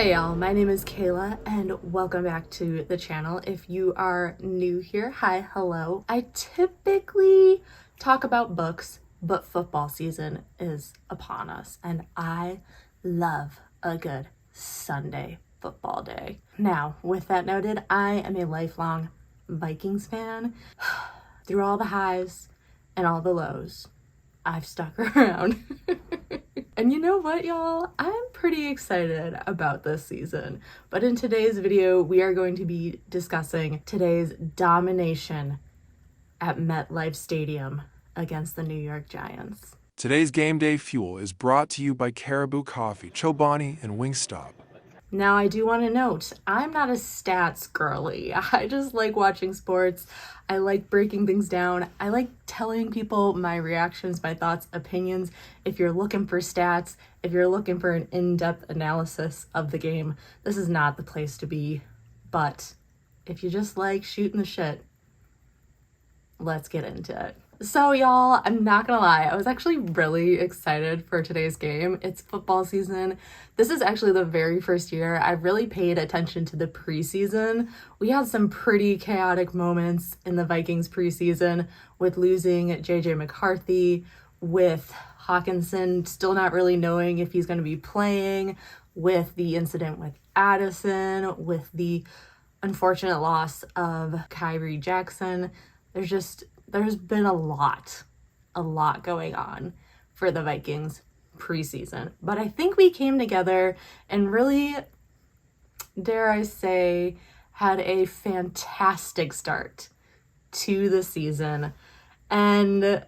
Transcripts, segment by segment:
Hey y'all, my name is Kayla and welcome back to the channel. If you are new here, hi, hello. I typically talk about books, but football season is upon us and I love a good Sunday football day. Now, with that noted, I am a lifelong Vikings fan. Through all the highs and all the lows, I've stuck around. And you know what, y'all? I'm pretty excited about this season. But in today's video, we are going to be discussing today's domination at MetLife Stadium against the New York Giants. Today's game day fuel is brought to you by Caribou Coffee, Chobani, and Wingstop. Now, I do want to note, I'm not a stats girly. I just like watching sports. I like breaking things down. I like telling people my reactions, my thoughts, opinions. If you're looking for stats, if you're looking for an in-depth analysis of the game, this is not the place to be. But if you just like shooting the shit, let's get into it. So y'all, I'm not gonna lie, I was actually really excited for today's game. It's football season. This is actually the very first year I've really paid attention to the preseason. We had some pretty chaotic moments in the Vikings preseason with losing JJ McCarthy, with Hawkinson still not really knowing if he's gonna be playing, with the incident with Addison, with the unfortunate loss of Kyrie Jackson. There's been a lot going on for the Vikings preseason. But I think we came together and really, dare I say, had a fantastic start to the season. And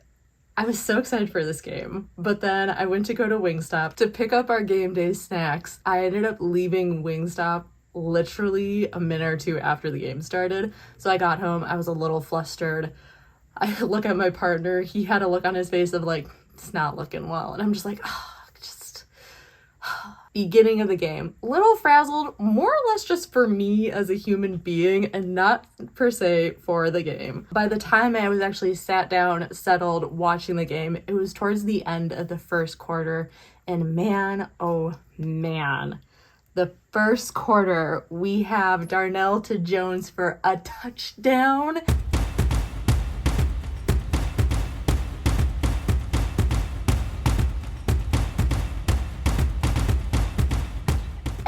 I was so excited for this game. But then I went to go to Wingstop to pick up our game day snacks. I ended up leaving Wingstop literally a minute or two after the game started. So I got home, I was a little flustered. I look at my partner, he had a look on his face of like, it's not looking well. And I'm just like, beginning of the game. A little frazzled, more or less just for me as a human being and not per se for the game. By the time I was actually sat down, settled, watching the game, it was towards the end of the first quarter. And man, oh man. The first quarter, we have Darnell to Jones for a touchdown.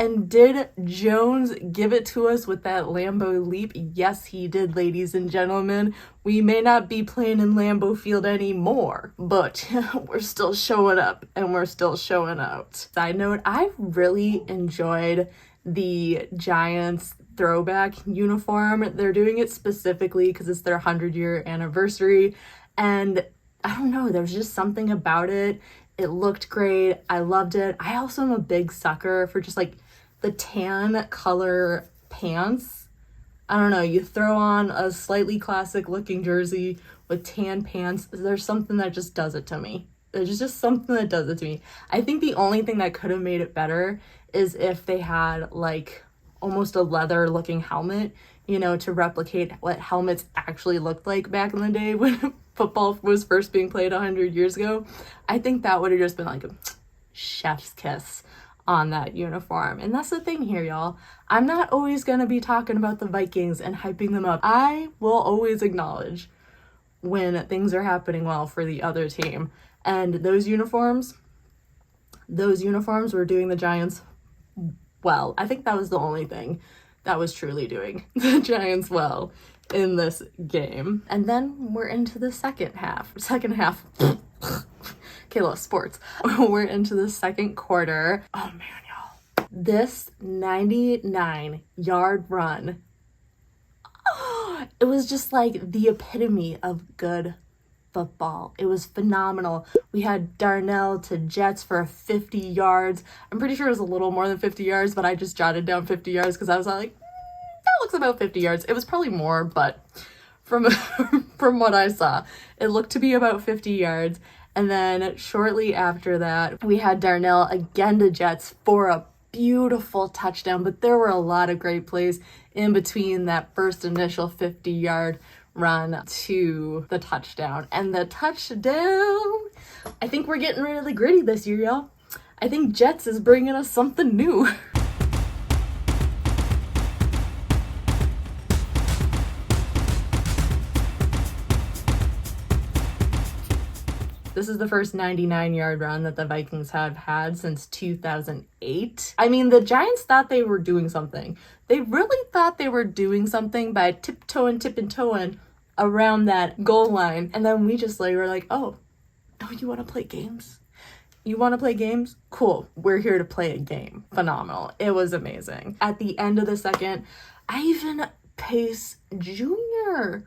And did Jones give it to us with that Lambeau leap? Yes, he did, ladies and gentlemen. We may not be playing in Lambeau Field anymore, but we're still showing up and we're still showing out. Side note, I've really enjoyed the Giants throwback uniform. They're doing it specifically because it's their 100-year anniversary. And I don't know, there's just something about it. It looked great. I loved it. I also am a big sucker for just like the tan color pants. I don't know, you throw on a slightly classic looking jersey with tan pants. There's something that just does it to me. There's just something that does it to me. I think the only thing that could have made it better is if they had like almost a leather looking helmet, you know, to replicate what helmets actually looked like back in the day when football was first being played 100 years ago. I think that would have just been like a chef's kiss on that uniform. And that's the thing here, y'all. I'm not always going to be talking about the Vikings and hyping them up. I will always acknowledge when things are happening well for the other team. And those uniforms were doing the Giants well. I think that was the only thing that was truly doing the Giants well in this game. And then we're into the second half. Kayla, sports. We're into the second quarter. Oh man, y'all. This 99-yard run. It was just like the epitome of good football. It was phenomenal. We had Darnell to Jets for 50 yards. I'm pretty sure it was a little more than 50 yards, but I just jotted down 50 yards because I was like, that looks about 50 yards. It was probably more, but from what I saw, it looked to be about 50 yards. And then shortly after that, we had Darnell again to Jets for a beautiful touchdown, but there were a lot of great plays in between that first initial 50-yard run to the touchdown. And the touchdown, I think we're getting really gritty this year, y'all. I think Jets is bringing us something new. This is the first 99-yard run that the Vikings have had since 2008. I mean, the Giants thought they were doing something. They really thought they were doing something by tipping around that goal line. And then we just were like, oh, you want to play games? You want to play games? Cool. We're here to play a game. Phenomenal. It was amazing. At the end of the second, Ivan Pace Jr.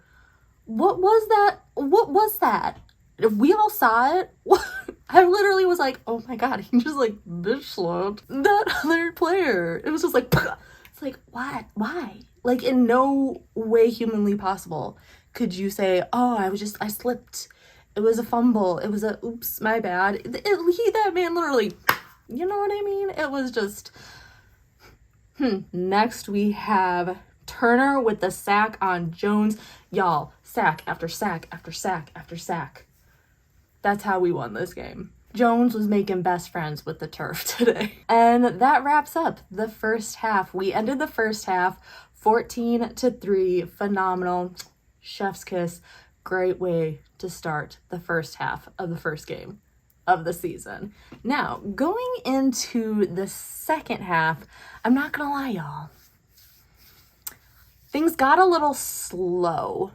What was that? What was that? We all saw it. I literally was like, oh my God, he just bitch slapped that other player. It was just like, it's like, what? Why? Like, in no way humanly possible could you say, oh, I slipped. It was a fumble. It was a, oops, my bad. That man literally, you know what I mean? It was just, Next we have Turner with the sack on Jones. Y'all, sack after sack after sack after sack. That's how we won this game. Jones was making best friends with the turf today. And that wraps up the first half. We ended the first half 14-3. Phenomenal. Chef's kiss. Great way to start the first half of the first game of the season. Now, going into the second half, I'm not gonna lie, y'all. Things got a little slow.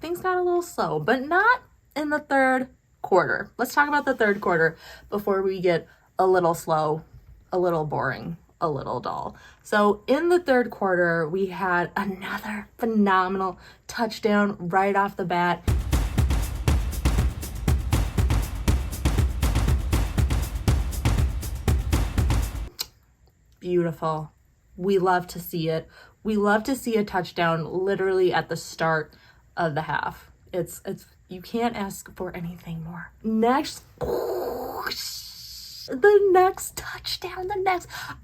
But not in the third quarter. Let's talk about the third quarter before we get a little slow, a little boring, a little dull. So in the third quarter, we had another phenomenal touchdown right off the bat. Beautiful. We love to see it. We love to see a touchdown literally at the start of the half. It's you can't ask for anything more. Next, the next touchdown,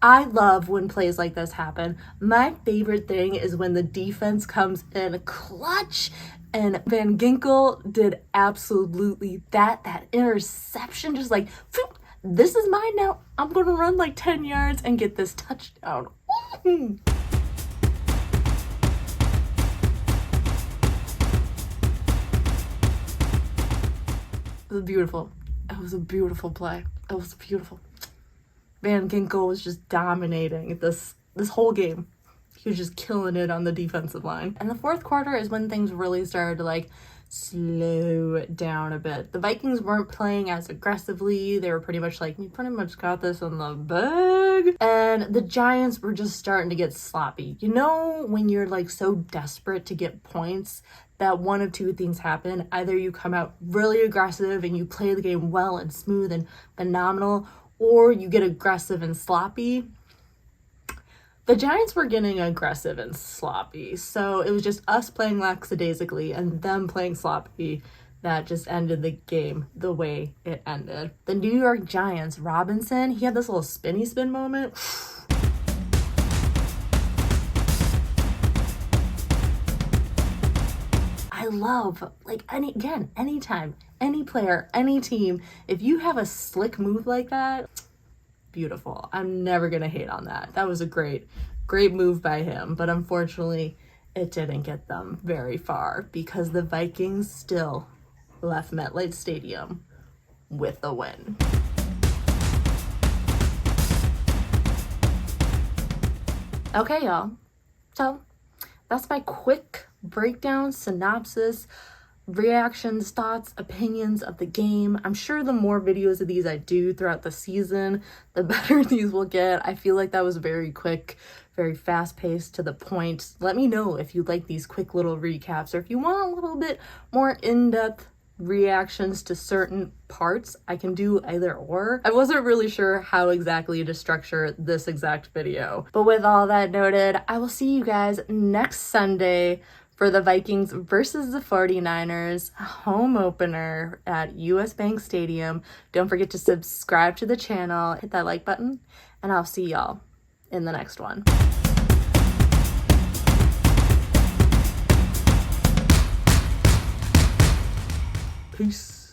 I love when plays like this happen. My favorite thing is when the defense comes in clutch, and Van Ginkel did absolutely that. That interception, just like, this is mine now. I'm gonna run 10 yards and get this touchdown. It was beautiful. It was a beautiful play. It was beautiful. Van Ginkel was just dominating this whole game. He was just killing it on the defensive line. And the fourth quarter is when things really started to slow down a bit. The Vikings weren't playing as aggressively. They were pretty much we pretty much got this in the bag. And the Giants were just starting to get sloppy. You know, when you're so desperate to get points, that one of two things happen. Either you come out really aggressive and you play the game well and smooth and phenomenal, or you get aggressive and sloppy. The Giants were getting aggressive and sloppy, so it was just us playing lackadaisically and them playing sloppy that just ended the game the way it ended. The New York Giants, Robinson, he had this little spinny spin moment. I love, anytime, any player, any team, if you have a slick move like that, beautiful. I'm never gonna hate on that. That was a great move by him, but unfortunately it didn't get them very far because the Vikings still left MetLife Stadium with a win. Okay, y'all. So that's my quick breakdown, synopsis, reactions, thoughts, opinions of the game. I'm sure the more videos of these I do throughout the season, the better these will get. I feel like that was very quick, very fast-paced, to the point. Let me know if you like these quick little recaps, or if you want a little bit more in-depth reactions to certain parts. I can do either or. I wasn't really sure how exactly to structure this exact video. But with all that noted, I will see you guys next Sunday for the Vikings versus the 49ers home opener at US Bank Stadium. Don't forget to subscribe to the channel, hit that like button, and I'll see y'all in the next one. Peace.